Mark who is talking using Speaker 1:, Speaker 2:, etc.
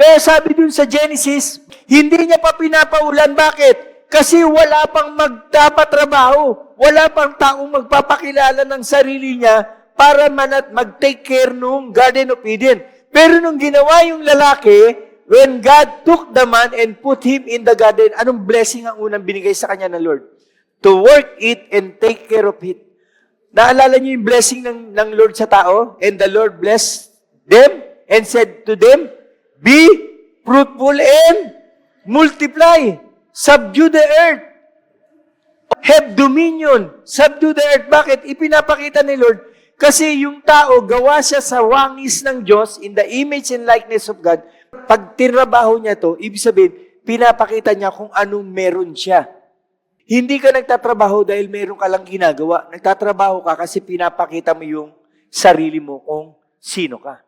Speaker 1: Kaya sabi dun sa Genesis, hindi niya pa pinapaulan. Bakit? Kasi wala pang magtapatrabaho. Wala pang taong magpapakilala ng sarili niya para mag-take care nung Garden of Eden. Pero nung ginawa yung lalaki, when God took the man and put him in the garden, anong blessing ang unang binigay sa kanya ng Lord? To work it and take care of it. Naalala niyo yung blessing ng Lord sa tao? And the Lord blessed them and said to them, be fruitful and multiply. Subdue the earth. Have dominion. Subdue the earth. Bakit? Ipinapakita ni Lord. Kasi yung tao, gawa siya sa wangis ng Diyos, in the image and likeness of God. Pag tinrabaho niya to, ibig sabihin, pinapakita niya kung anong meron siya. Hindi ka nagtatrabaho dahil meron ka lang ginagawa. Nagtatrabaho ka kasi pinapakita mo yung sarili mo kung sino ka.